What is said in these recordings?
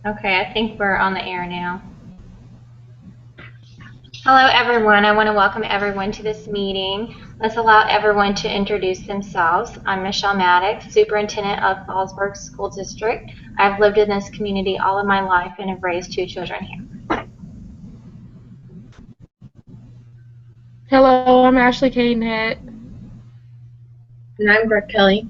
Okay, I think we're on the air now. Hello, everyone. I want to welcome everyone to this meeting. Let's allow everyone to introduce themselves. I'm Michelle Maddox, Superintendent of Fallsburg School District. I've lived in this community all of my life and have raised 2 children here. Hello, I'm Ashley Cadenhead. And I'm Brooke Kelly.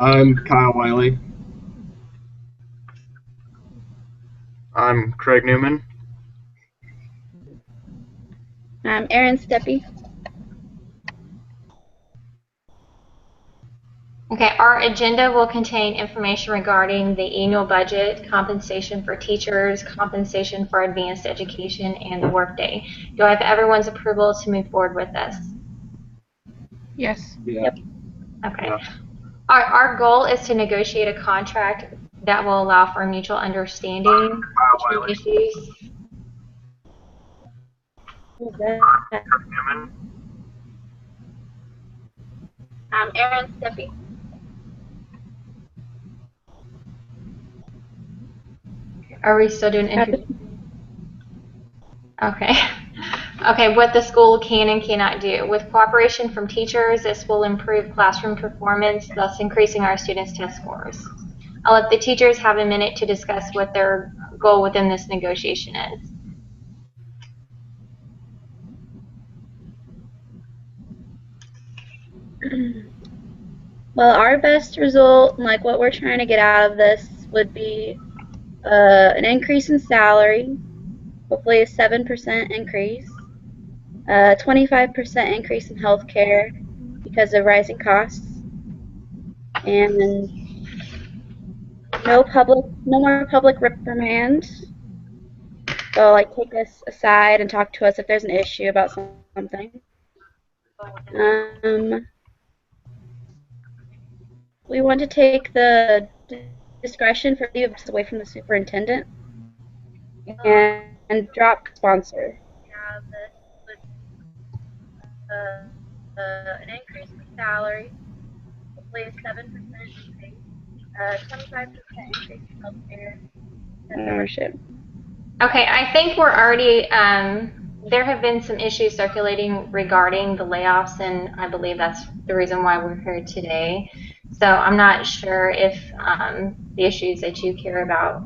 I'm Kyle Wiley. I'm Craig Newman. I'm Erin Steppe. Okay, our agenda will contain information regarding the annual budget, compensation for teachers, compensation for advanced education, and the workday. Do I have everyone's approval to move forward with this? Yes. Yeah. Yep. Okay. Yeah. Our goal is to negotiate a contract that will allow for mutual understanding between issues. Who's that? Newman. I'm Erin Steppe. Are we still doing interviews? Okay. Okay, what the school can and cannot do. With cooperation from teachers, this will improve classroom performance, thus increasing our students' test scores. I'll let the teachers have a minute to discuss what their goal within this negotiation is. Well, our best result, like what we're trying to get out of this, would be an increase in salary, hopefully a 7% increase, a 25% increase in health care because of rising costs, and no more public reprimand. So, like, take us aside and talk to us if there's an issue about something. Um, we want to take the discretion for leave away from the superintendent and drop sponsor. An increase in salary, hopefully a 7% increase, 25% increase in healthcare and membership. Okay, I think we're already, there have been some issues circulating regarding the layoffs, and I believe that's the reason why we're here today. So I'm not sure if the issues that you care about,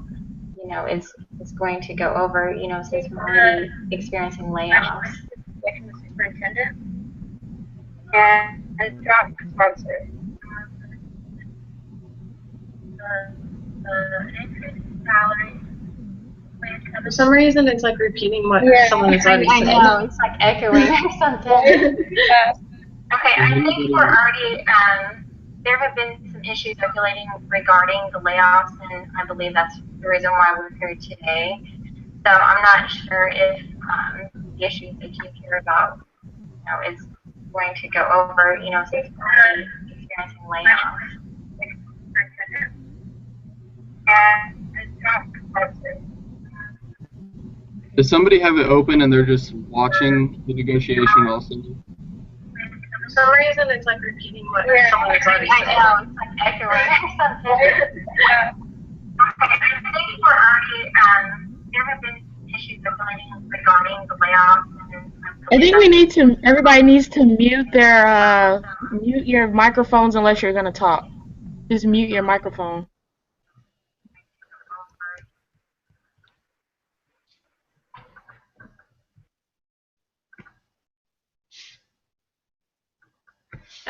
is going to go over, since we're already experiencing layoffs. From the superintendent and drop sponsor. An increase in salary. For some reason, it's like repeating what someone has already I said. know, it's like echoing or something. Okay, I think we're already, there have been some issues circulating regarding the layoffs, and I believe that's the reason why we're here today. So I'm not sure if the issues that you care about, is going to go over, since we're already experiencing layoffs. And drop sponsor. Does somebody have it open and they're just watching the negotiation also? For some reason, it's like repeating what someone has already said. I know, it's like echoing or something. Okay, I think we're already, there have been issues circulating regarding the layoffs. I think everybody needs to mute your microphones unless you're going to talk. Just mute your microphone.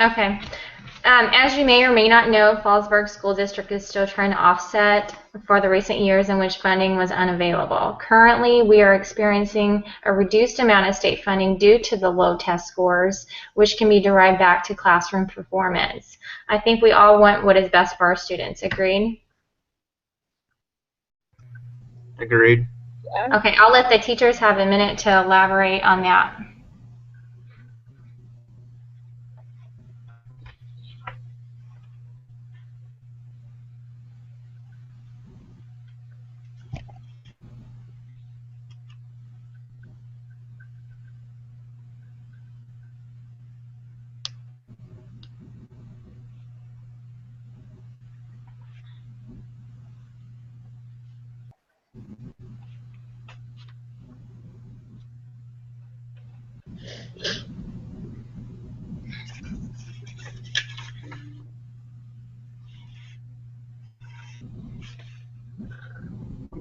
Okay. As you may or may not know, Fallsburg School District is still trying to offset for the recent years in which funding was unavailable. Currently, we are experiencing a reduced amount of state funding due to the low test scores, which can be derived back to classroom performance. I think we all want what is best for our students. Agreed? Agreed. Okay, I'll let the teachers have a minute to elaborate on that.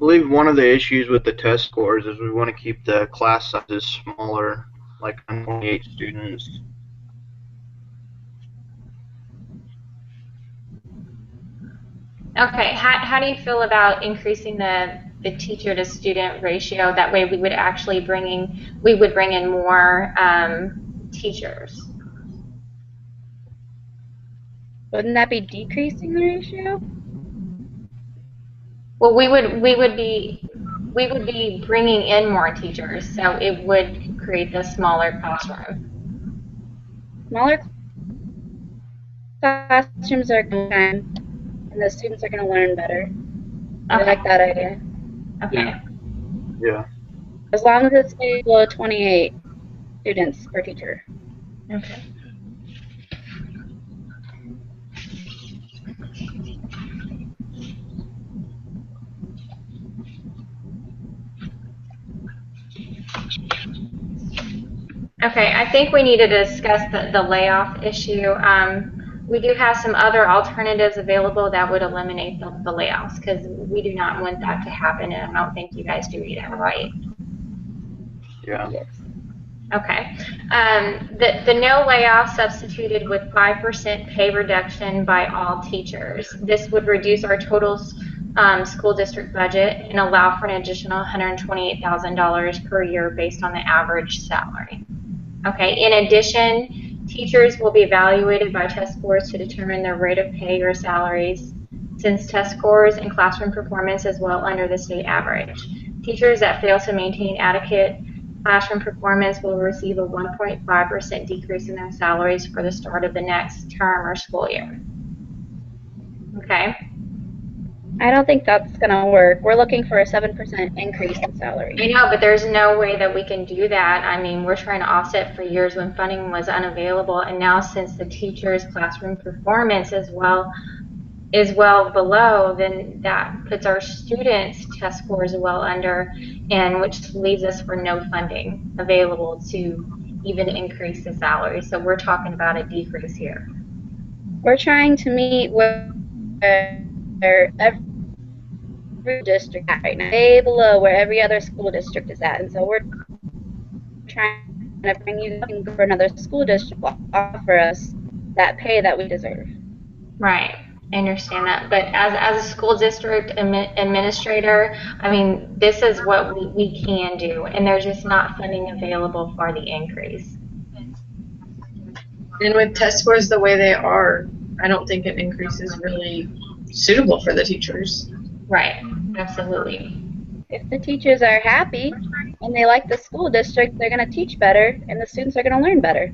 believe one of the issues with the test scores is we want to keep the class sizes smaller, like 28 students. Okay, how do you feel about increasing the teacher to student ratio? That way we would actually bring in more teachers. Wouldn't that be decreasing the ratio? Well, we would be bringing in more teachers, so it would create a smaller classroom. Smaller classrooms are time, and the students are going to learn better. I like that idea. Okay. Yeah. As long as it stays below 28 students per teacher. Okay. Okay, I think we need to discuss the layoff issue. We do have some other alternatives available that would eliminate the layoffs, because we do not want that to happen, and I don't think you guys do either, right? Yeah. Yes. Okay. The no layoff substituted with 5% pay reduction by all teachers. This would reduce our total school district budget and allow for an additional $128,000 per year based on the average salary. Okay. In addition, teachers will be evaluated by test scores to determine their rate of pay or salaries, since test scores and classroom performance is well under the state average. Teachers that fail to maintain adequate classroom performance will receive a 1.5% decrease in their salaries for the start of the next term or school year. Okay? I don't think that's going to work. We're looking for a 7% increase in salary. I know, but there's no way that we can do that. I mean, we're trying to offset for years when funding was unavailable, and now since the teacher's classroom performance is well below, then that puts our students' test scores well under, and which leaves us for no funding available to even increase the salary. So we're talking about a decrease here. We're trying to meet where every district is at right now, way below where every other school district is at, and so we're trying to bring you looking for another school district to offer us that pay that we deserve. Right. I understand that, but as a school district administrator, I mean, this is what we can do, and there's just not funding available for the increase. And with test scores the way they are, I don't think an increase is really suitable for the teachers. Right, absolutely. If the teachers are happy and they like the school district, they're going to teach better, and the students are going to learn better.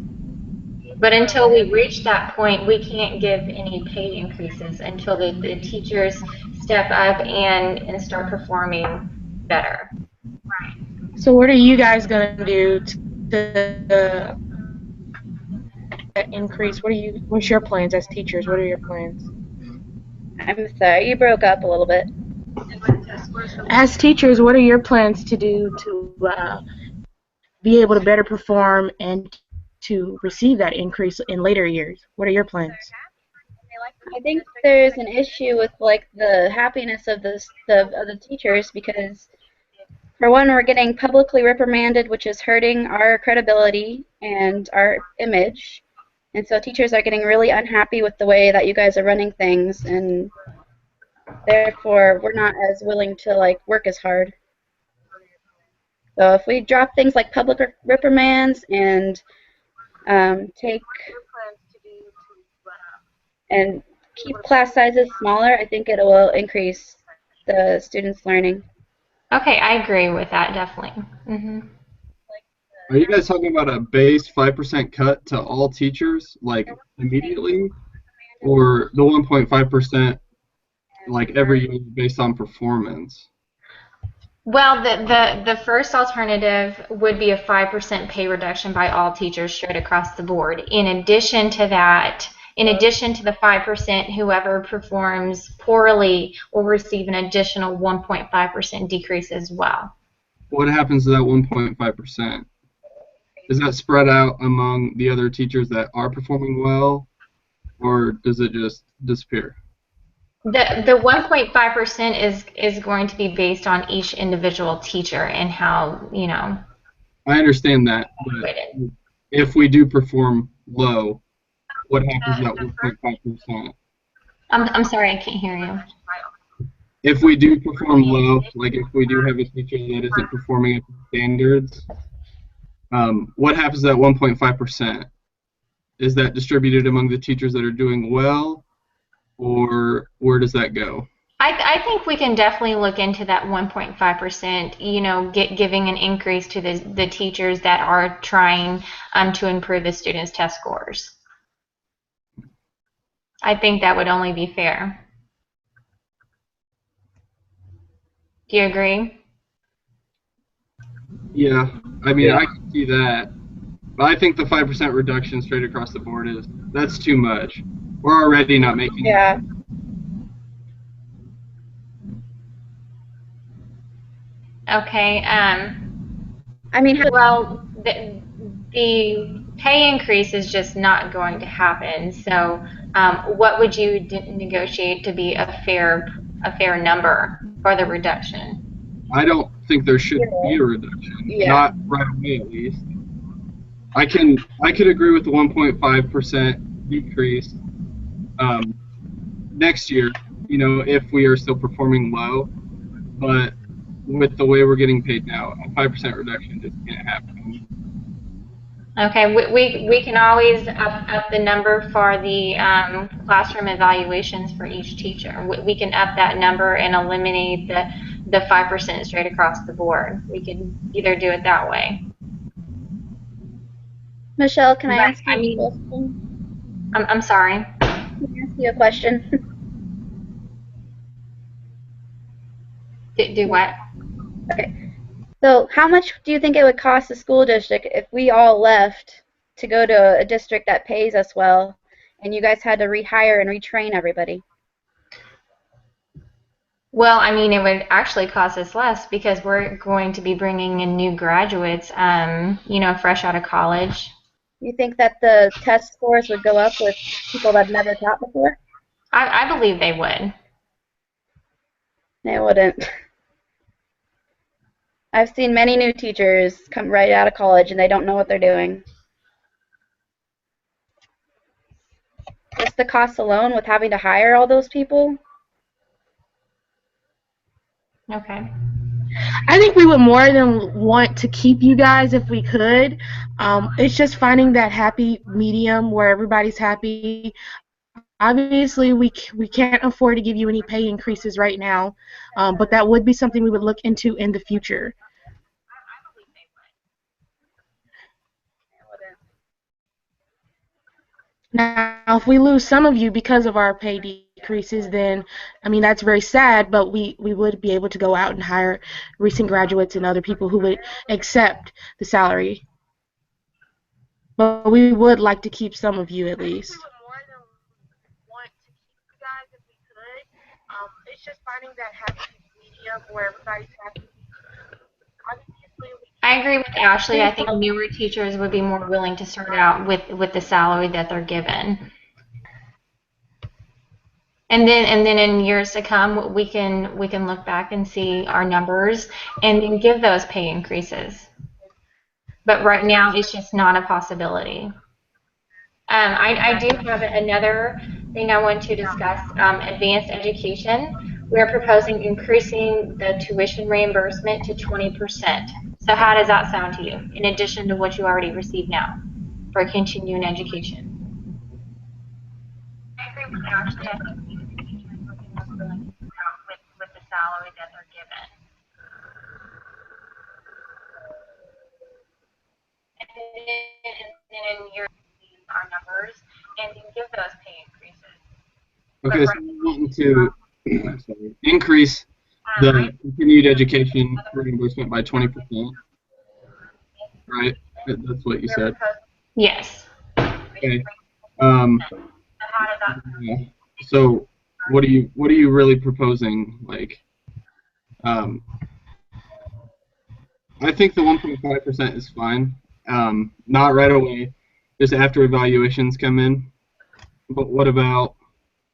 But until we reach that point, we can't give any pay increases until the teachers step up and start performing better. Right. So what are you guys going to do to increase? What's your plans as teachers? What are your plans? I'm sorry, you broke up a little bit. As teachers, what are your plans to do to be able to better perform and to receive that increase in later years? What are your plans? I think there's an issue with like the happiness of the teachers, because for one, we're getting publicly reprimanded, which is hurting our credibility and our image, and so teachers are getting really unhappy with the way that you guys are running things, and therefore we're not as willing to like work as hard. So if we drop things like public reprimands and keep class sizes smaller, I think it will increase the students' learning. Okay, I agree with that, definitely. Mm-hmm. Are you guys talking about a base 5% cut to all teachers, like immediately, or the 1.5% like every year based on performance? Well, the first alternative would be a 5% pay reduction by all teachers straight across the board. In addition to that, in addition to the 5%, whoever performs poorly will receive an additional 1.5% decrease as well. What happens to that 1.5%? Is that spread out among the other teachers that are performing well, or does it just disappear? The 1.5% is going to be based on each individual teacher and how, you know. I understand that, but if we do perform low, what happens to that 1.5%? I'm sorry, I can't hear you. If we do perform low, like if we do have a teacher that isn't performing at the standards, what happens to that 1.5%? Is that distributed among the teachers that are doing well, or where does that go? I think we can definitely look into that 1.5%, you know, giving an increase to the teachers that are trying to improve the students' test scores. I think that would only be fair. Do you agree? Yeah, I mean, I can see that. But I think the 5% reduction straight across the board that's too much. We're already not making Yeah. Okay. I mean, Well, the pay increase is just not going to happen. So, what would you negotiate to be a fair number for the reduction? I don't think there should be a reduction. Yeah. Not right away, at least. I could agree with the 1.5% decrease next year, you know, if we are still performing low, but with the way we're getting paid now, a 5% reduction just can't happen. Okay, we can always up the number for the classroom evaluations for each teacher. We can up that number and eliminate the 5% straight across the board. We can either do it that way. Michelle, can I ask you a question? I'm sorry. Can I ask you a question? Do what? Okay. So how much do you think it would cost the school district if we all left to go to a district that pays us well and you guys had to rehire and retrain everybody? Well, I mean, it would actually cost us less because we're going to be bringing in new graduates, you know, fresh out of college. You think that the test scores would go up with people that have never taught before? I believe they would. They wouldn't. I've seen many new teachers come right out of college and they don't know what they're doing. Just the cost alone with having to hire all those people? Okay. I think we would more than want to keep you guys if we could. It's just finding that happy medium where everybody's happy. Obviously, we can't afford to give you any pay increases right now, but that would be something we would look into in the future. Now, if we lose some of you because of our pay decreases, then, I mean, that's very sad, but we would be able to go out and hire recent graduates and other people who would accept the salary. But we would like to keep some of you at least. It's just finding that happy medium where everybody's happy. I agree with Ashley. I think newer teachers would be more willing to start out with the salary that they're given. And then in years to come, we can look back and see our numbers and then give those pay increases. But right now, it's just not a possibility. I do have another thing I want to discuss, advanced education. We're proposing increasing the tuition reimbursement to 20%. So how does that sound to you, in addition to what you already receive now for continuing education? I agree with Ashley. I think we should be willing to start with the salary that they're given. And then in your our numbers and then give those pay increases. Okay, so we're wanting to increase the continued education reimbursement by 20%, right? That's what you said. Yes. Okay. Yeah. So what are you really proposing? Like, I think the 1.5% is fine. Not right away, just after evaluations come in. But what about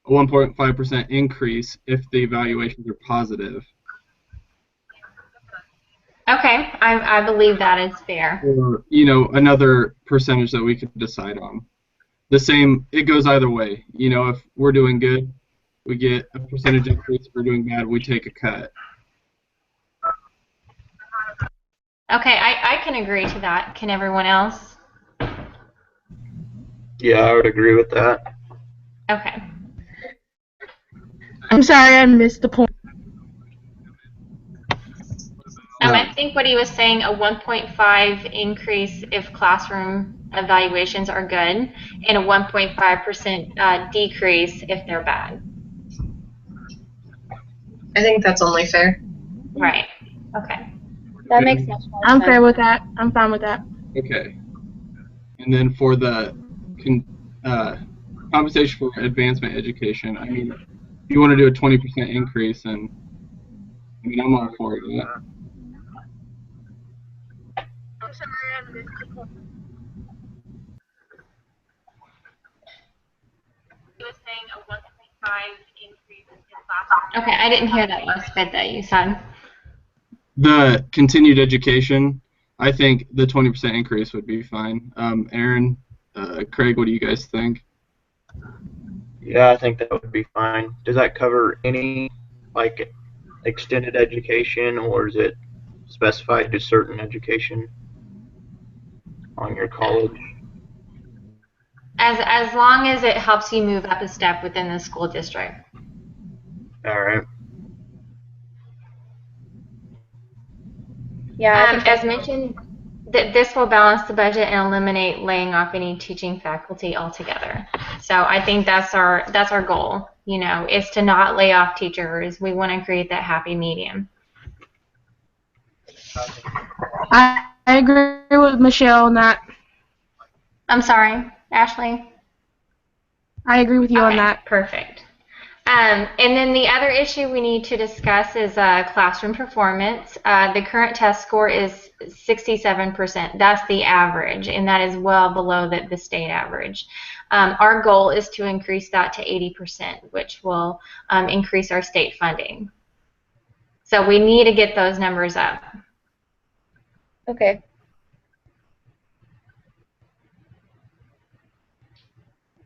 a 1.5% increase if the evaluations are positive. Okay, I believe that is fair. Or, another percentage that we could decide on. The same, it goes either way. If we're doing good, we get a percentage increase. If we're doing bad, we take a cut. Okay, I can agree to that. Can everyone else? Yeah, I would agree with that. Okay. I'm sorry, I missed the point. I think what he was saying, a 1.5 increase if classroom evaluations are good, and a 1.5% decrease if they're bad. I think that's only fair. Right. Okay. That makes much more I'm sense. fair with that. I'm fine with that. Okay. And then for the compensation for advancement education, if you want to do a 20% increase, and I'm all for that. He was saying a 1.5 increase in classroom. Okay, I didn't hear that last bit that you said. The continued education, I think the 20% increase would be fine. Aaron, Craig, what do you guys think? Yeah, I think that would be fine. Does that cover any, like, extended education, or is it specified to certain education on your college? As long as it helps you move up a step within the school district. All right. Yeah, I think as mentioned, this will balance the budget and eliminate laying off any teaching faculty altogether. So I think that's our goal, is to not lay off teachers. We want to create that happy medium. I agree with Michelle on that. I'm sorry, Ashley? I agree with you on that. Perfect. And then the other issue we need to discuss is classroom performance. The current test score is 67%. That's the average, and that is well below the state average. Our goal is to increase that to 80%, which will increase our state funding. So we need to get those numbers up. Okay.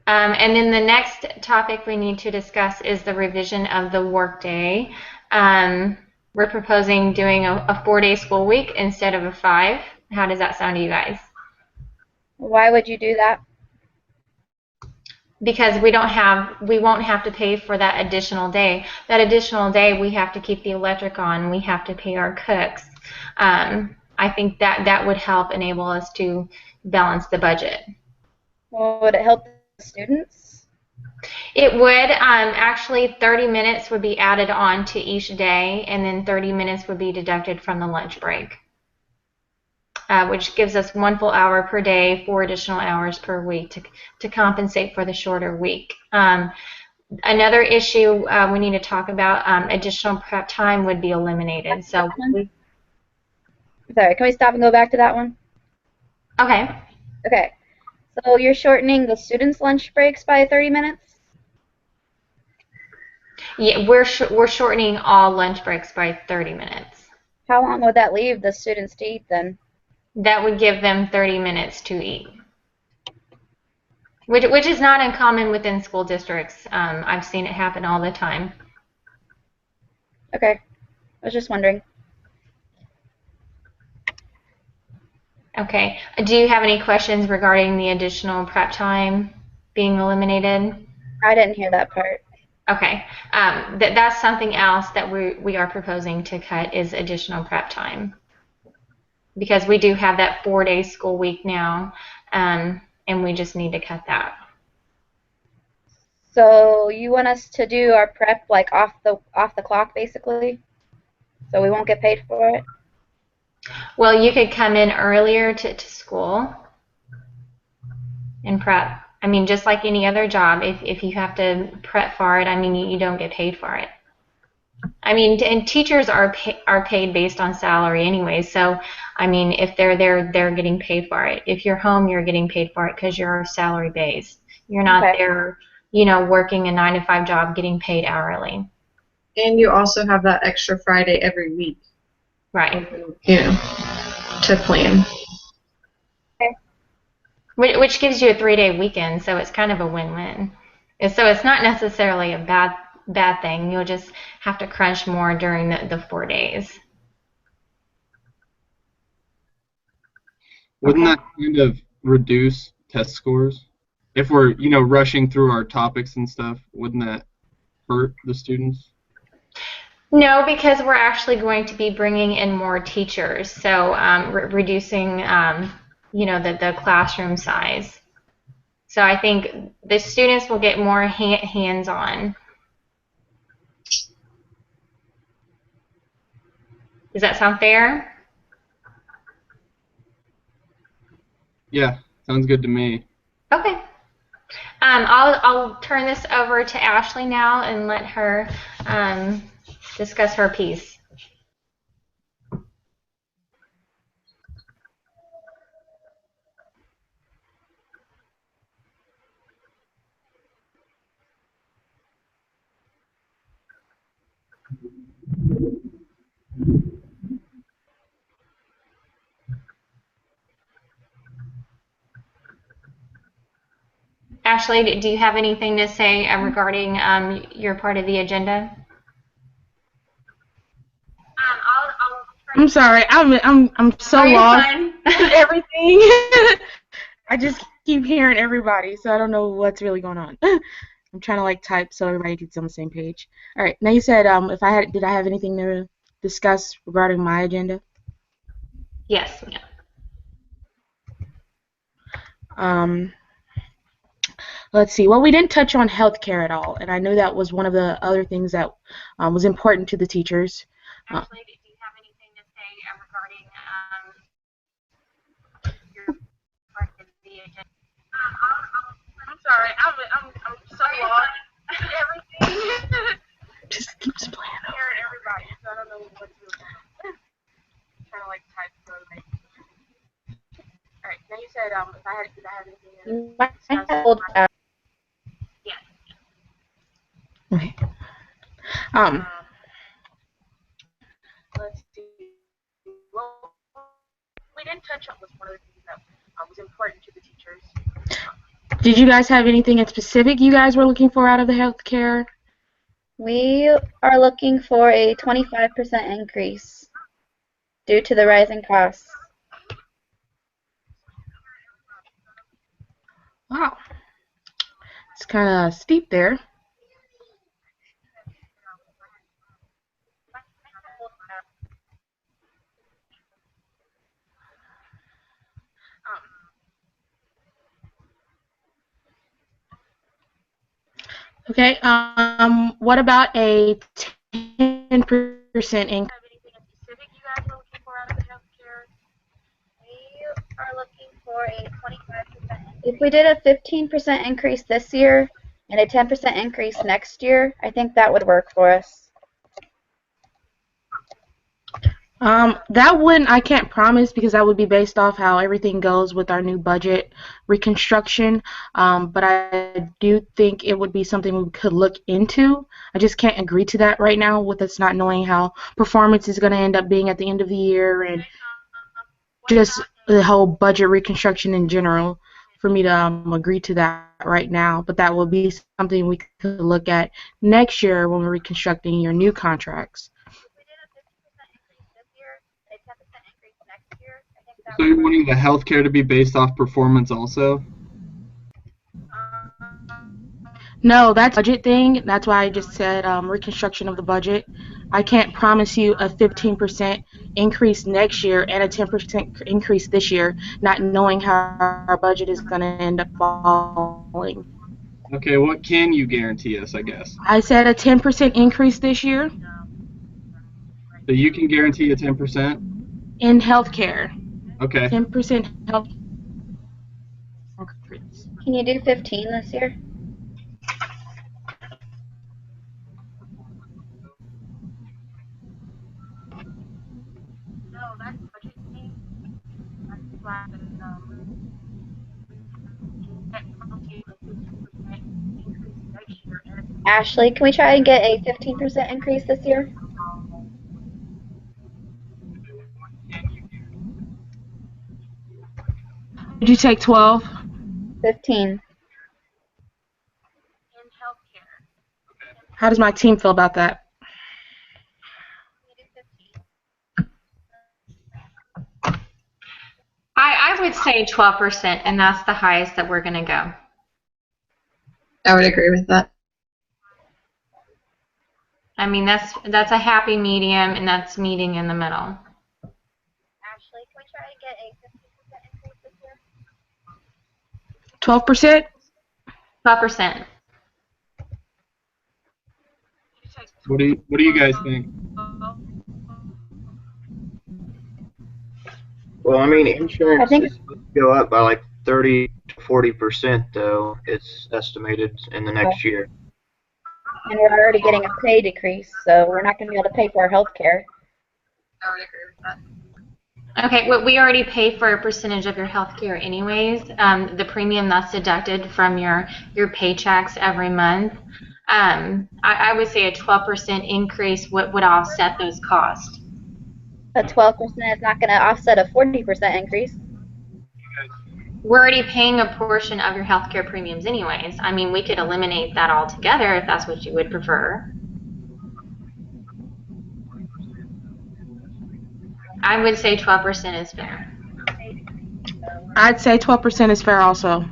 And then the next topic we need to discuss is the revision of the workday. We're proposing doing a 4-day school week instead of a 5. How does that sound to you guys? Why would you do that? Because we won't have to pay for that additional day. That additional day, we have to keep the electric on. We have to pay our cooks. I think that would help enable us to balance the budget. Well, would it help the students? It would. Actually, 30 minutes would be added on to each day, and then 30 minutes would be deducted from the lunch break, which gives us 1 full hour per day, 4 additional hours per week to compensate for the shorter week. Another issue we need to talk about, additional prep time would be eliminated. So, sorry, can we stop and go back to that one? Okay. Okay. So you're shortening the students' lunch breaks by 30 minutes? Yeah, we're shortening all lunch breaks by 30 minutes. How long would that leave the students to eat then? That would give them 30 minutes to eat, which is not uncommon within school districts. I've seen it happen all the time. Okay. I was just wondering. Okay. Do you have any questions regarding the additional prep time being eliminated? I didn't hear that part. Okay. That's something else that we are proposing to cut is additional prep time. Because we do have that 4-day school week now, and we just need to cut that. So you want us to do our prep like off the clock basically? So we won't get paid for it? Well, you could come in earlier to school and prep. I mean, just like any other job, if you have to prep for it, I mean, you don't get paid for it. I mean, and teachers are paid based on salary anyway, so, I mean, if they're there, they're getting paid for it. If you're home, you're getting paid for it because you're salary based. You're not there working a 9 to 5 job, getting paid hourly. And you also have that extra Friday every week, Right. To plan. Which gives you a 3-day weekend, so it's kind of a win-win. And so it's not necessarily a bad thing. You'll just have to crunch more during the 4 days. Wouldn't that kind of reduce test scores? If we're, rushing through our topics and stuff, wouldn't that hurt the students? No, because we're actually going to be bringing in more teachers, so reducing, the classroom size. So I think the students will get more hands-on. Does that sound fair? Yeah, sounds good to me. Okay. I'll turn this over to Ashley now and let her discuss her piece. Ashley, do you have anything to say regarding your part of the agenda? I'm sorry. I'm so lost in everything. I just keep hearing everybody, so I don't know what's really going on. I'm trying to type so everybody gets on the same page. All right. Now you said did I have anything to discuss regarding my agenda? Yes, ma'am. Let's see. Well, we didn't touch on healthcare at all, and I knew that was one of the other things that was important to the teachers. Ashley, do you have anything to say regarding your part of the agenda? I'm sorry. I'm so lost in everything. Just keeps playing over. Hearing everybody, so I don't know what's really going on. I'm trying to type so everybody. All right. Now you said did I have anything to discuss? Yes. Okay. Let's see. Well, we didn't touch on was one of the things that was important to the teachers. Did you guys have anything in specific you guys were looking for out of the healthcare? We are looking for a 25% increase due to the rising costs. Wow. It's kind of steep there. Okay. What about a 10% increase? Anything specific you guys were looking for out of the healthcare? We are looking for a 25%. If we did a 15% increase this year and a 10% increase next year, I think that would work for us. That one I can't promise because that would be based off how everything goes with our new budget reconstruction. But I do think it would be something we could look into. I just can't agree to that right now with us not knowing how performance is going to end up being at the end of the year and just the whole budget reconstruction in general for me to agree to that right now. But that will be something we could look at next year when we're reconstructing your new contracts. So you're wanting the healthcare to be based off performance also? No, that's a budget thing. That's why I just said reconstruction of the budget. I can't promise you a 15% increase next year and a 10% increase this year, not knowing how our budget is going to end up falling. Okay, what can you guarantee us, I guess? I said a 10% increase this year. So you can guarantee a 10%? In healthcare. Okay. 10% health increase. Can you do 15 this year? No, that's budget thing. That's why I said, that 15% increase Ashley, can we try and get a 15% increase this year? Did you take 12? 15. How does my team feel about that? I would say 12%, and that's the highest that we're going to go. I would agree with that. I mean, that's a happy medium, and that's meeting in the middle. Ashley, can we try and get a 15% increase this year? 12%? 12%. What do you guys think? Well, I mean, insurance I think- is supposed to go up by like 30 to 40%, though, it's estimated in the next year. And we're already getting a pay decrease, so we're not going to be able to pay for our health care. I would agree with that. Okay, well, we already pay for a percentage of your health care anyways. The premium that's deducted from your paychecks every month. I would say a 12% increase would offset those costs. A 12% is not going to offset a 40% increase. We're already paying a portion of your health care premiums anyways. I mean, we could eliminate that altogether if that's what you would prefer. I would say 12% is fair. I'd say 12% is fair also.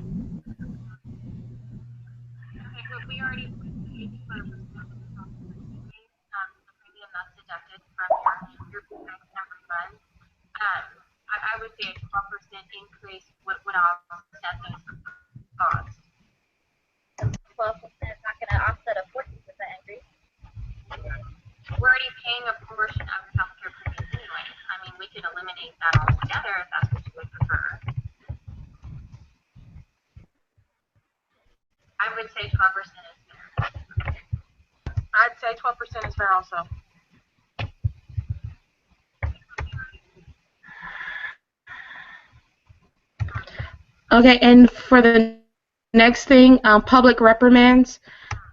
I would say a 12% increase would offset those costs. 12% is not going to offset a 40% increase. We're already paying a portion of your health care premiums anyways. I mean, we could eliminate that altogether if that's what you would prefer. I would say 12% is fair. I'd say 12% is fair also. Okay, and for the next thing, public reprimands,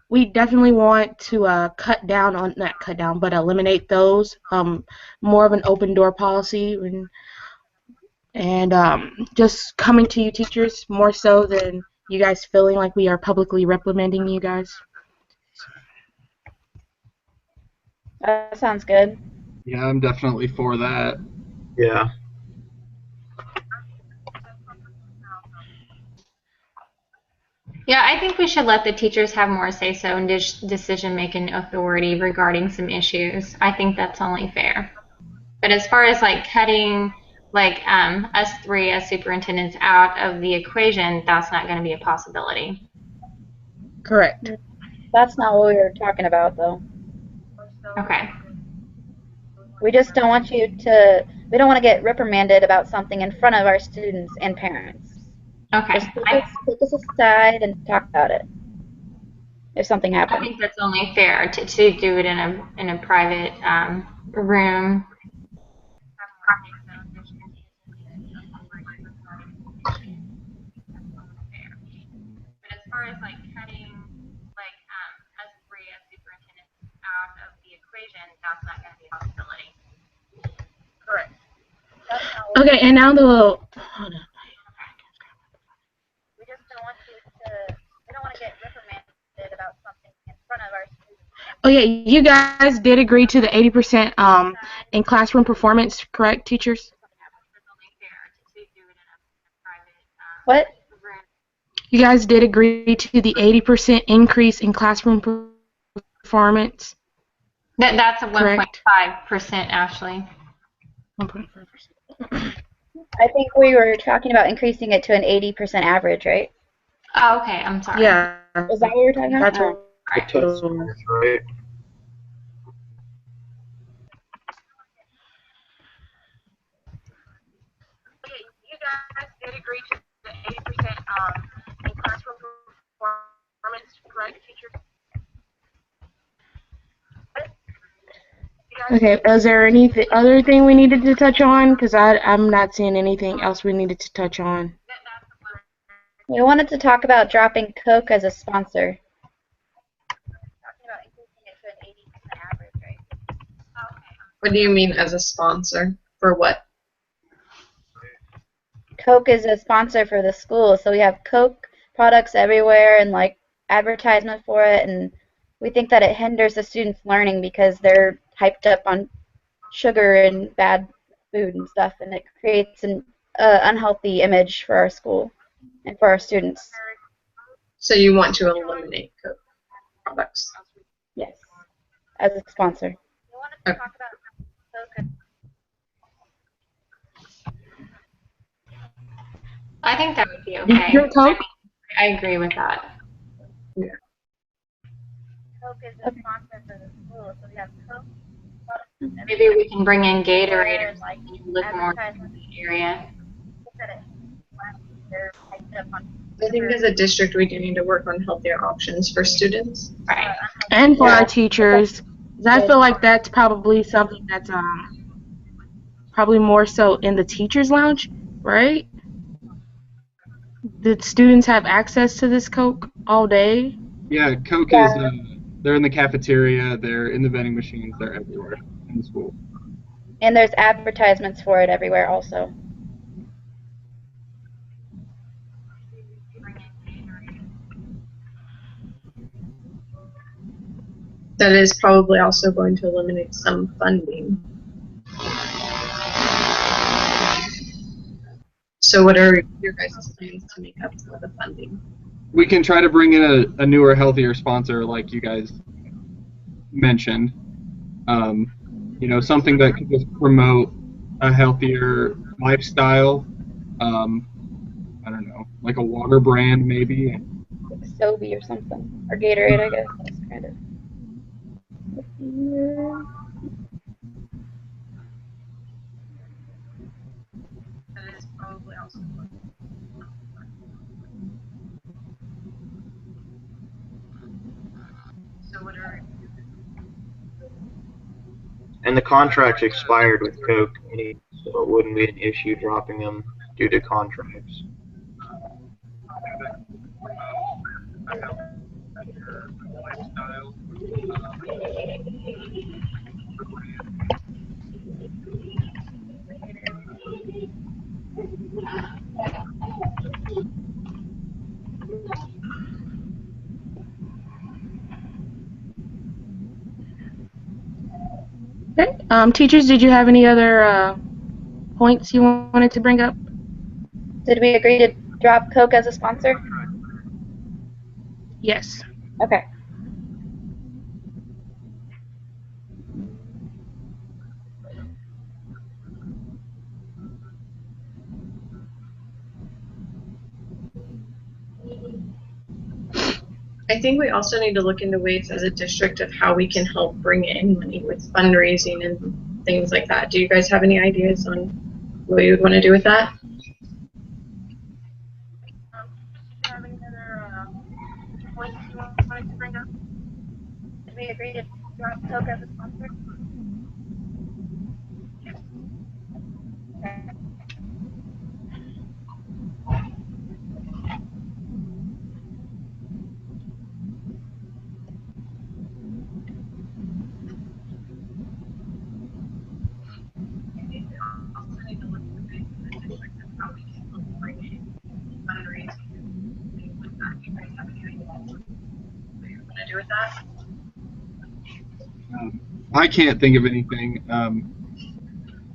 we definitely want to eliminate those. More of an open door policy and just coming to you teachers more so than you guys feeling like we are publicly reprimanding you guys. That sounds good. Yeah, I'm definitely for that. Yeah. Yeah, I think we should let the teachers have more say-so and decision-making authority regarding some issues. I think that's only fair. But as far as like cutting us three as superintendents out of the equation, that's not going to be a possibility. Correct. That's not what we were talking about, though. Okay. We just don't want we don't want to get reprimanded about something in front of our students and parents. Okay. Just take us aside and talk about it if something I happens. think that's only fair to do it in a private room. But as far as like cutting us three as superintendents out of the equation, that's not going to be a possibility. Correct. Okay, and now hold on. We just don't want we don't want to get reprimanded about something in front of our students. Okay, you guys did agree to the 80% in classroom performance, correct, teachers? What? You guys did agree to the 80% increase in classroom performance? That's a Correct. 1.5%, Ashley. 1.5%. I think we were talking about increasing it to an 80% average, right? Oh, okay. I'm sorry. Yeah. Is that what we were talking about? That's what. The test scores, right? You guys did agree to the 80% in classroom performance, correct, teachers? Okay, is there any other thing we needed to touch on? Because I'm not seeing anything else we needed to touch on. We wanted to talk about dropping Coke as a sponsor. What do you mean as a sponsor? For what? Coke is a sponsor for the school, so we have Coke products everywhere and like advertisement for it, and we think that it hinders the students' learning because they're hyped up on sugar and bad food and stuff, and it creates an unhealthy image for our school and for our students. So you want to eliminate Coke products? Yes, as a sponsor. Okay. I think that would be okay. Your Coke? I agree with that. Yeah. Coke is a sponsor for the school, so we have Coke. Maybe we can bring in Gatorade or like look more in the area. I think as a district we do need to work on healthier options for students. Right. And for our teachers. 'Cause I feel like that's probably something that's probably more so in the teachers' lounge, right? Did students have access to this Coke all day? Yeah, Coke is. They're in the cafeteria. They're in the vending machines. They're everywhere in the school. And there's advertisements for it everywhere also. That is probably also going to eliminate some funding. So what are your guys' plans to make up for the funding? We can try to bring in a newer, healthier sponsor like you guys mentioned. You know, something that could just promote a healthier lifestyle. I don't know, like a water brand maybe. Like Sobe or something. Or Gatorade, I guess. That's kind of. That is probably also so what are And the contract's expired with Coke, so it wouldn't be an issue dropping them due to contracts. Okay. Teachers, did you have any other points you wanted to bring up? Did we agree to drop Coke as a sponsor? Yes. Okay. I think we also need to look into ways as a district of how we can help bring in money with fundraising and things like that. Do you guys have any ideas on what you would want to do with that? Did we agree to drop Coke as a sponsor? Okay. I can't think of anything.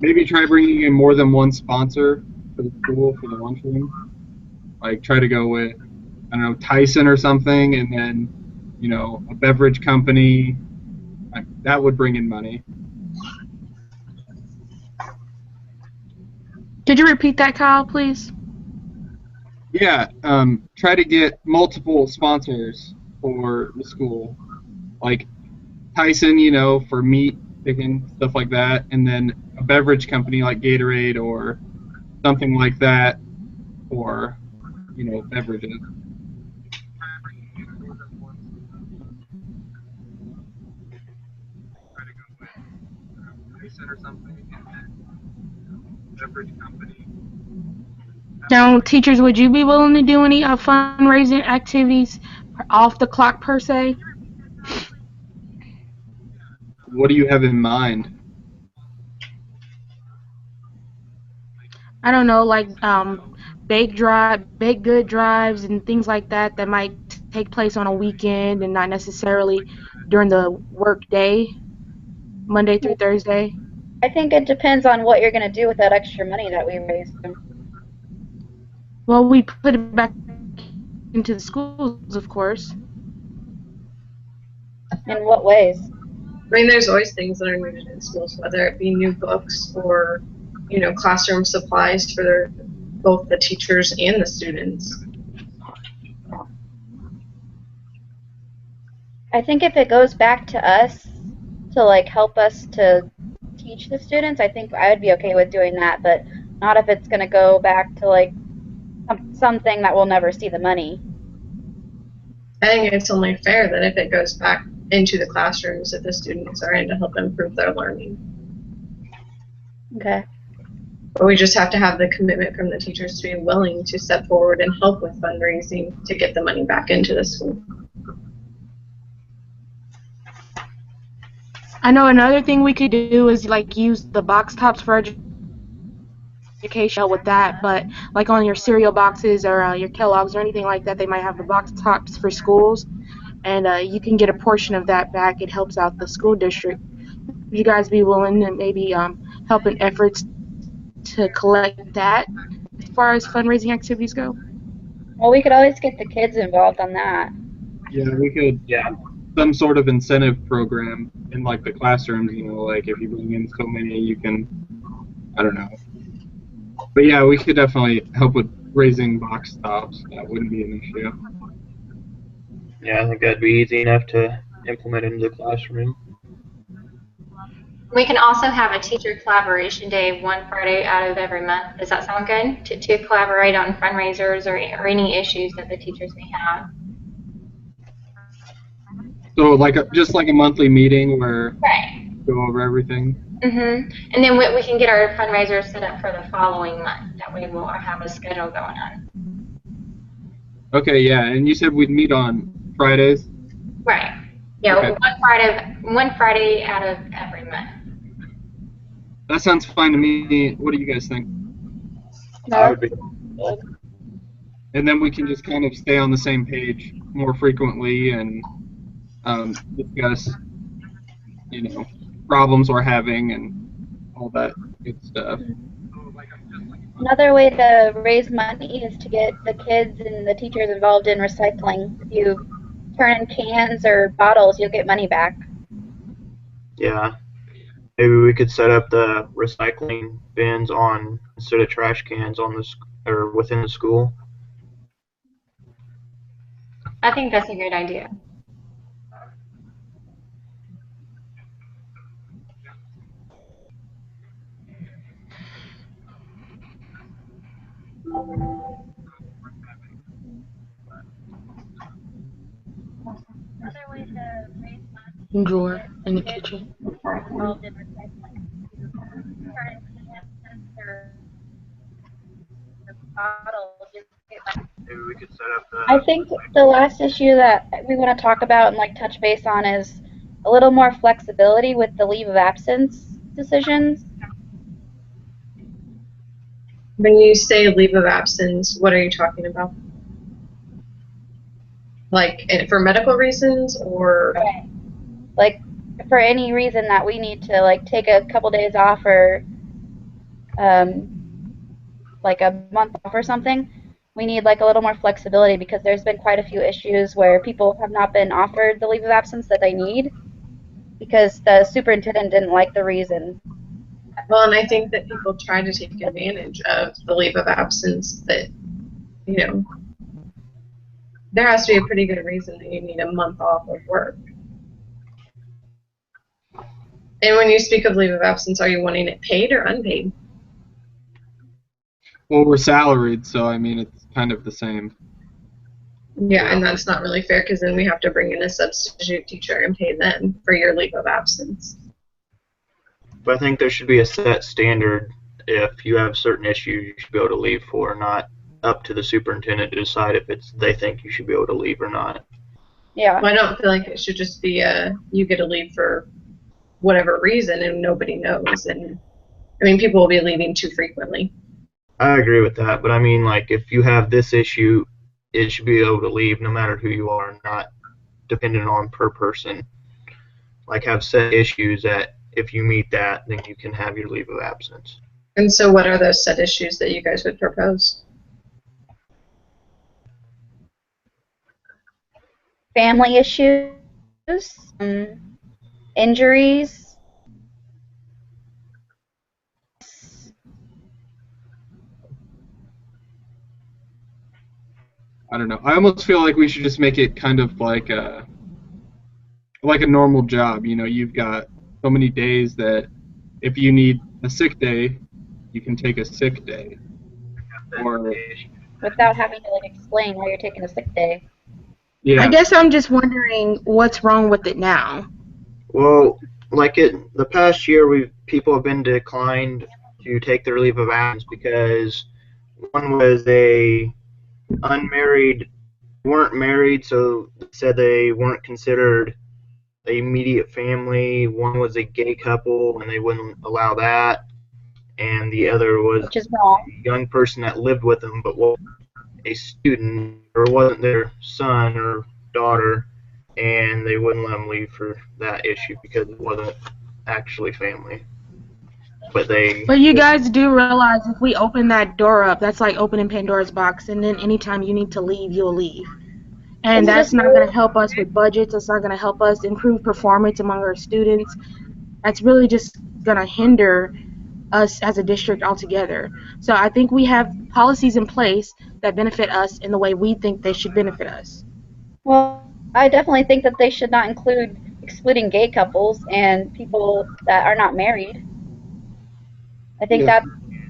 Maybe try bringing in more than one sponsor for the school for the lunchroom. Like try to go with, I don't know, Tyson or something, and then, you know, a beverage company. That would bring in money. Could you repeat that, Kyle, please? Yeah, try to get multiple sponsors for the school. Like Tyson, you know, for meat picking, stuff like that, and then a beverage company like Gatorade or something like that, or, you know, beverages. Tyson or something, and then beverage company. Now, teachers, would you be willing to do any fundraising activities off the clock per se? What do you have in mind? I don't know, like baked good drives and things like that that might take place on a weekend and not necessarily during the work day, Monday through Thursday. I think it depends on what you're going to do with that extra money that we raised. Well, we put it back into the schools, of course. In what ways? I mean, there's always things that are needed in schools, whether it be new books or, classroom supplies for both the teachers and the students. I think if it goes back to us to like help us to teach the students, I think I would be okay with doing that, but not if it's going to go back to like something that we'll never see the money. I think it's only fair that if it goes back into the classrooms that the students are in to help improve their learning. Okay. But we just have to have the commitment from the teachers to be willing to step forward and help with fundraising to get the money back into the school. I know another thing we could do is like use the box tops for education with that, but like on your cereal boxes or your Kellogg's or anything like that, they might have the box tops for schools, and you can get a portion of that back. It helps out the school district. Would you guys be willing to maybe help in efforts to collect that as far as fundraising activities go? Well, we could always get the kids involved on that. Yeah, we could. Yeah, some sort of incentive program in like the classrooms. Like if you bring in so many, you can. I don't know. But yeah, we could definitely help with raising box tops. That wouldn't be an issue. Yeah, I think that'd be easy enough to implement into the classroom. We can also have a teacher collaboration day one Friday out of every month. Does that sound good? To collaborate on fundraisers or any issues that the teachers may have. So just like a monthly meeting where Right. we go over everything. And then we can get our fundraisers set up for the following month. That way we'll have a schedule going on. Okay, yeah, and you said we'd meet on Fridays? Right. Yeah, Okay. one Friday out of every month. That sounds fine to me. What do you guys think? That would be. And then we can just kind of stay on the same page more frequently and discuss, problems we're having and all that good stuff. Another way to raise money is to get the kids and the teachers involved in recycling. If you turn in cans or bottles, you'll get money back. Yeah. Maybe we could set up the recycling bins instead of trash cans or within the school. I think that's a good idea. Another way to raise money Drawer in the kitchen. involved in recycling. Turn in cans or bottles, you'll get money. Maybe we could set up I think the last issue that we want to talk about and like touch base on is a little more flexibility with the leave of absence decisions. When you say leave of absence, what are you talking about? Like for medical reasons or? Right. Like for any reason that we need to like take a couple days off or like a month off or something, we need like a little more flexibility because there's been quite a few issues where people have not been offered the leave of absence that they need because the superintendent didn't like the reason. Well, and I think that people try to take advantage of the leave of absence that, there has to be a pretty good reason that you need a month off of work. And when you speak of leave of absence, are you wanting it paid or unpaid? Well, we're salaried, so I mean it's kind of the same. Yeah, and that's not really fair because then we have to bring in a substitute teacher and pay them for your leave of absence. But I think there should be a set standard. If you have certain issues you should be able to leave for, not up to the superintendent to decide if they think you should be able to leave or not. Yeah. Well, I don't feel like it should just be you get to leave for whatever reason and nobody knows. And I mean, people will be leaving too frequently. I agree with that, but I mean, like, if you have this issue, it should be able to leave no matter who you are, not dependent on per person. Like, have set issues that if you meet that, then you can have your leave of absence. And so what are those set issues that you guys would propose? Family issues, injuries. I don't know. I almost feel like we should just make it kind of like a normal job. You know, you've got so many days that if you need a sick day, you can take a sick day. Or Without having to like explain why you're taking a sick day. yeah. I guess I'm just wondering what's wrong with it now. Well, like the past year, people have been declined to take their leave of absence because one was a unmarried, weren't married, so said they weren't considered a immediate family. One was a gay couple, and they wouldn't allow that. And the other was Which is wrong. a young person that lived with them but wasn't a student or wasn't their son or daughter, and they wouldn't let them leave for that issue because it wasn't actually family. But you guys do realize if we open that door up, that's like opening Pandora's box, and then anytime you need to leave, you'll leave. And that's not going to help us with budgets. It's not going to help us improve performance among our students. That's really just going to hinder us as a district altogether. So I think we have policies in place that benefit us in the way we think they should benefit us. Well, I definitely think that they should not include excluding gay couples and people that are not married. I think that's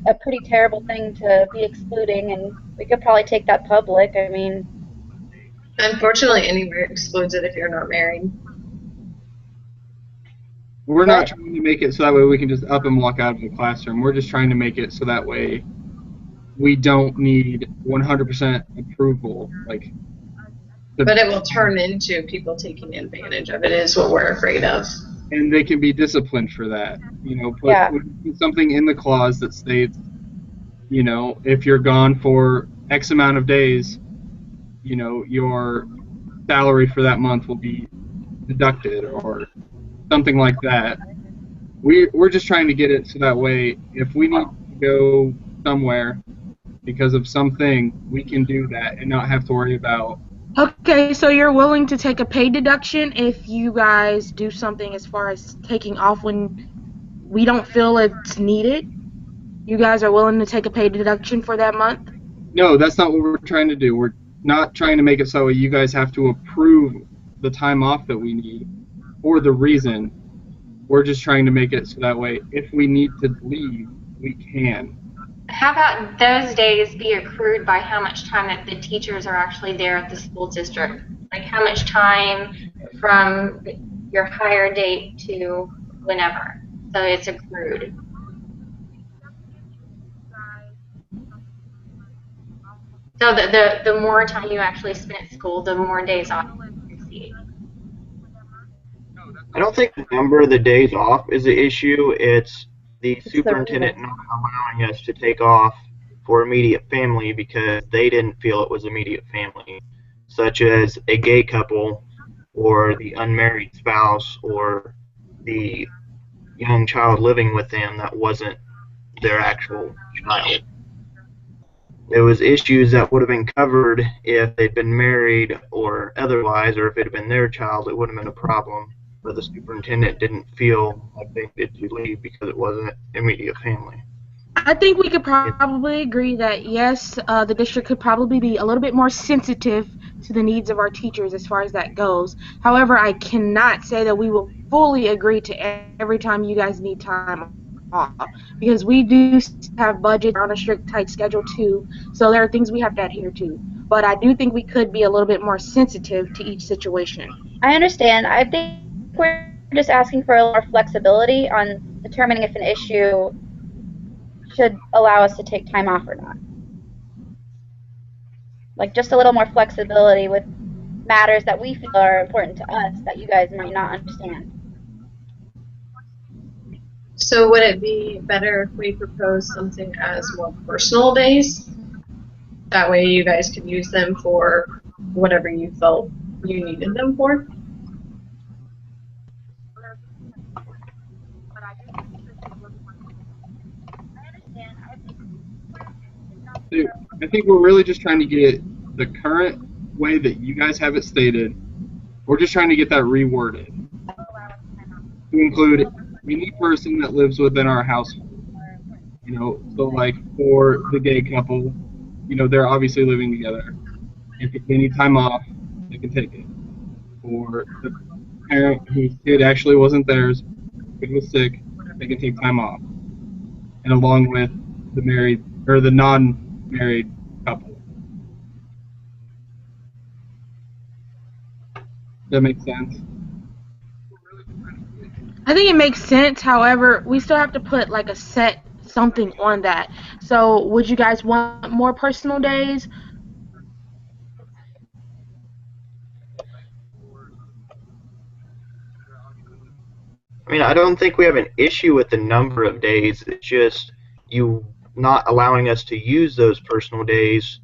a pretty terrible thing to be excluding, and we could probably take that public. I mean, unfortunately, anywhere excludes it if you're not married. We're not trying to make it so that way we can just up and walk out of the classroom. We're just trying to make it so that way we don't need 100% approval. But it will turn into people taking advantage of it is what we're afraid of. And they can be disciplined for that. You know, put something in the clause that states, you know, if you're gone for X amount of days, you know, your salary for that month will be deducted or something like that. We're just trying to get it so that way if we need to go somewhere because of something, we can do that and not have to worry about. Okay, so you're willing to take a pay deduction if you guys do something as far as taking off when we don't feel it's needed? You guys are willing to take a pay deduction for that month? No, that's not what we're trying to do. We're not trying to make it so you guys have to approve the time off that we need or the reason. We're just trying to make it so that way if we need to leave, we can. How about those days be accrued by how much time that the teachers are actually there at the school district? Like how much time from your hire date to whenever. So it's accrued. So the more time you actually spend at school, the more days off you receive. I don't think the number of the days off is the issue. It's the superintendent not allowing us to take off for immediate family because they didn't feel it was immediate family, such as a gay couple or the unmarried spouse or the young child living with them that wasn't their actual child. There was issues that would have been covered if they'd been married or otherwise, or if it had been their child, it wouldn't have been a problem. But the superintendent didn't feel like they needed to leave because it wasn't immediate family. I think we could probably agree that, yes, the district could probably be a little bit more sensitive to the needs of our teachers as far as that goes. However, I cannot say that we will fully agree to every time you guys need time off because we do have budget on a strict, tight schedule too, so there are things we have to adhere to. But I do think we could be a little bit more sensitive to each situation. I understand. I think we're just asking for a little more flexibility on determining if an issue should allow us to take time off or not. Like just a little more flexibility with matters that we feel are important to us that you guys might not understand. So would it be better if we propose something as more personal days? That way you guys could use them for whatever you felt you needed them for? So I think we're really just trying to get the current way that you guys have it stated. We're just trying to get that reworded to include any person that lives within our household. You know, so like for the gay couple, you know, they're obviously living together. If they need time off, they can take it. For the parent whose kid actually wasn't theirs, kid was sick, they can take time off. And along with the married or the non-married couple. Does that make sense? I think it makes sense. However, we still have to put like a set something on that. So, would you guys want more personal days? I mean, I don't think we have an issue with the number of days. It's just you not allowing us to use those personal days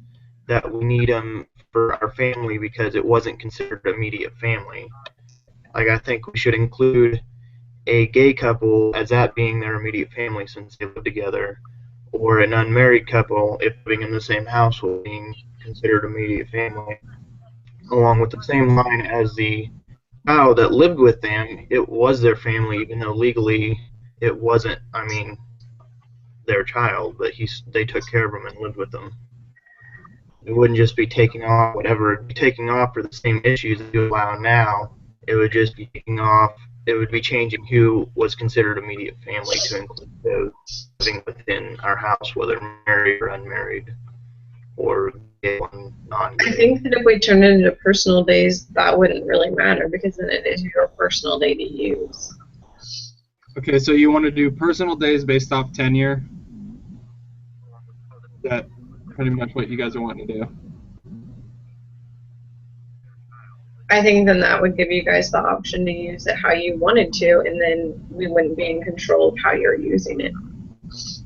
that we need them for our family because it wasn't considered immediate family. Like, I think we should include a gay couple as that being their immediate family since they live together, or an unmarried couple if living in the same household being considered immediate family, along with the same line as the child that lived with them. It was their family, even though legally it wasn't. I mean, their child, but they took care of them and lived with them. It wouldn't just be taking off whatever it'd be taking off for the same issues that you allow now. It would just be taking off. It would be changing who was considered immediate family to include those living within our house, whether married or unmarried, or gay or non-gay. I think that if we turn it into personal days, that wouldn't really matter because then it is your personal day to use. Okay, so you want to do personal days based off tenure? Is that pretty much what you guys are wanting to do? I think then that would give you guys the option to use it how you wanted to, and then we wouldn't be in control of how you're using it.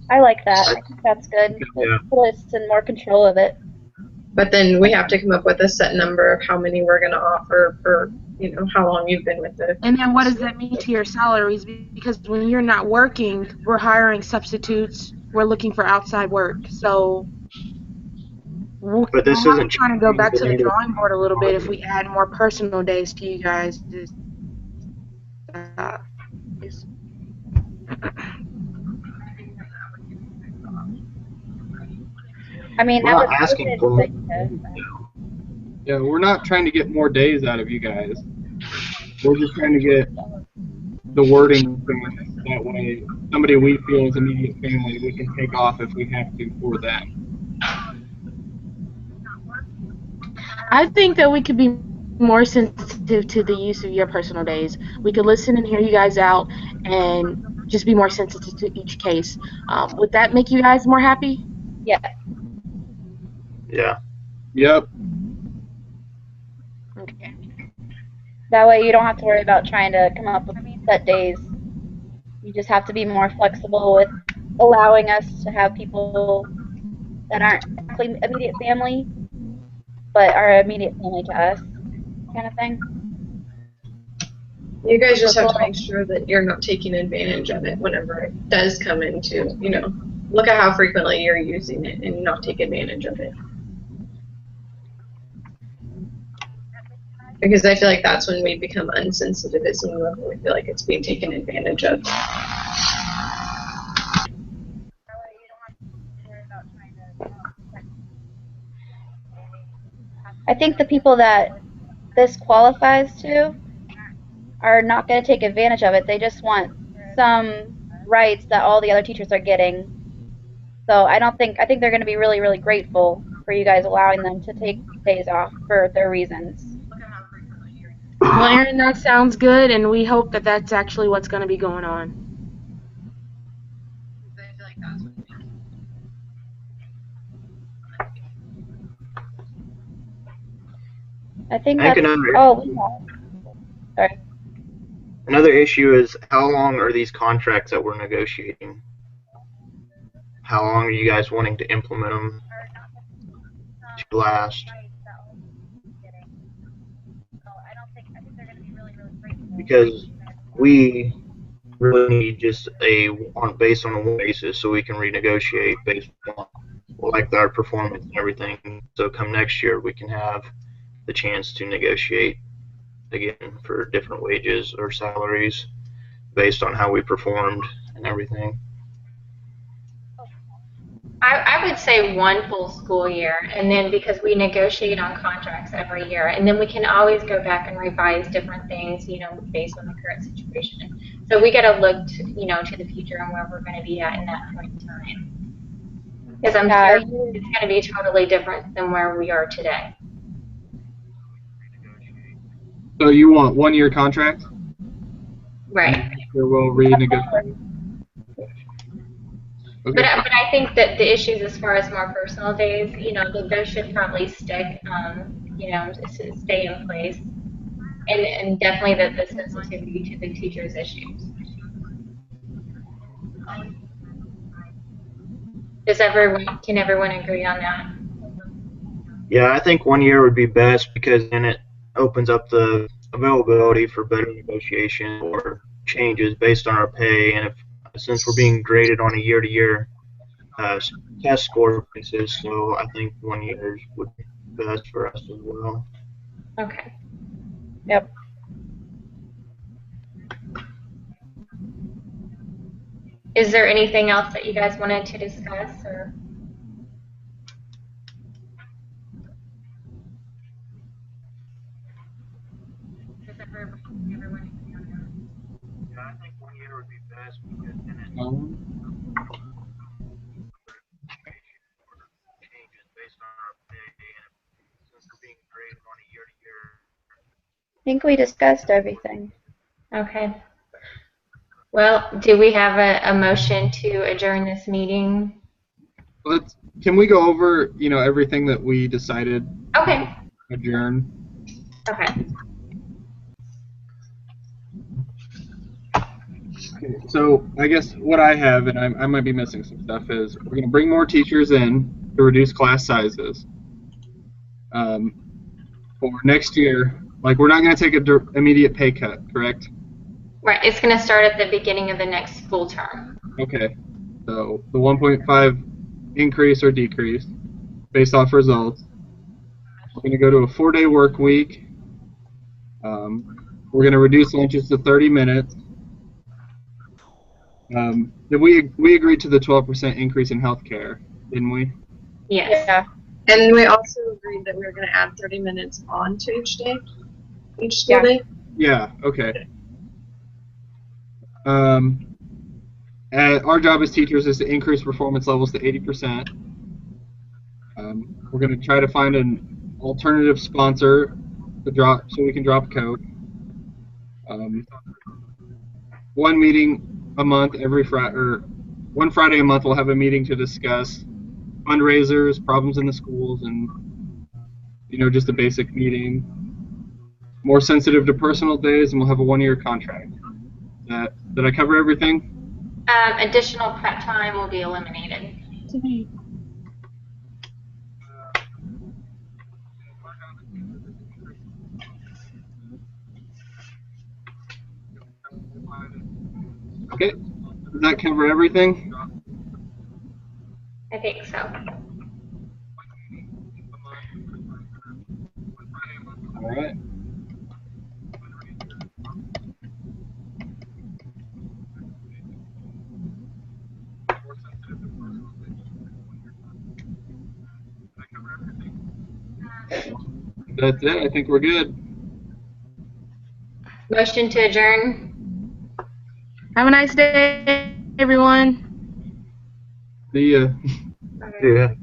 I like that. I think that's good. Yeah. Put us in more control of it. But then we have to come up with a set number of how many we're going to offer for, you know, how long you've been with it. And then what does that mean to your salaries? Because when you're not working, we're hiring substitutes. We're looking for outside work. So But this we're isn't trying to go back to the changing the drawing board a little bit if we add more personal days to you guys. I mean, We're that not was asking good, for like, Yeah, we're not trying to get more days out of you guys. We're just trying to get the wording thing that way somebody we feel is immediate family we can take off if we have to for them. I think that we could be more sensitive to the use of your personal days. We could listen and hear you guys out and just be more sensitive to each case. Would that make you guys more happy? yeah. Yeah. Yep. Okay. That way you don't have to worry about trying to come up with set days. You just have to be more flexible with allowing us to have people that aren't actually immediate family, but are immediate family to us, kind of thing. You guys just have to make sure that you're not taking advantage of it whenever it does come into, you know, look at how frequently you're using it and not take advantage of it. Because I feel like that's when we become unsensitive, is when we feel like it's being taken advantage of. I think the people that this qualifies to are not going to take advantage of it. They just want some rights that all the other teachers are getting. So I think they're going to be really, really grateful for you guys allowing them to take days off for their reasons. Well, Erin, that sounds good, and we hope that that's actually what's going to be going on. I think that's. Oh, sorry. Another issue is how long are these contracts that we're negotiating? How long are you guys wanting to implement them to last? Because we really need just based on a one basis, so we can renegotiate based on like our performance and everything. So come next year, we can have the chance to negotiate again for different wages or salaries based on how we performed and everything. I would say one full school year, and then because we negotiate on contracts every year, and then we can always go back and revise different things, based on the current situation. So we got to look, to the future and where we're going to be at in that point in time. Because I'm sure it's going to be totally different than where we are today. So you want 1-year contract? Right. We'll renegotiate. Okay. But I think that the issues as far as more personal days, those should probably stick, stay in place. And definitely the sensitivity to the teachers' issues. Can everyone agree on that? Yeah, I think 1 year would be best because then it opens up the availability for better negotiation or changes based on our pay. And since we're being graded on a year-to-year test score basis, so I think 1 year would be best for us as well. Okay. Yep. Is there anything else that you guys wanted to discuss, or? Yeah, I think 1 year would be best because then it changes based on our pay, and since we're being graded on a year-to-year. I think we discussed everything. Okay. Well, do we have a motion to adjourn this meeting? Can we go over, everything that we decided? Okay. Adjourn. Okay. So I guess what I have, and I might be missing some stuff, is we're going to bring more teachers in to reduce class sizes. For next year, we're not going to take an immediate pay cut, correct? Right. It's going to start at the beginning of the next school term. Okay. So the 1.5 increase or decrease based off results. We're going to go to a 4-day work week. We're going to reduce lunches to 30 minutes. We agreed to the 12% increase in healthcare, didn't we? Yes. Yeah. And we also agreed that we were going to add 30 minutes on to each day, each school day. Yeah, okay. Our job as teachers is to increase performance levels to 80%. We're going to try to find an alternative sponsor so we can drop a coat. One meeting a month one Friday a month we'll have a meeting to discuss fundraisers, problems in the schools, and just a basic meeting. More sensitive to personal days, and we'll have a 1-year contract. Did I cover everything? Additional prep time will be eliminated. Okay. Does that cover everything? I think so. All right. That's it. I think we're good. Motion to adjourn. Have a nice day, everyone. See ya. Yeah.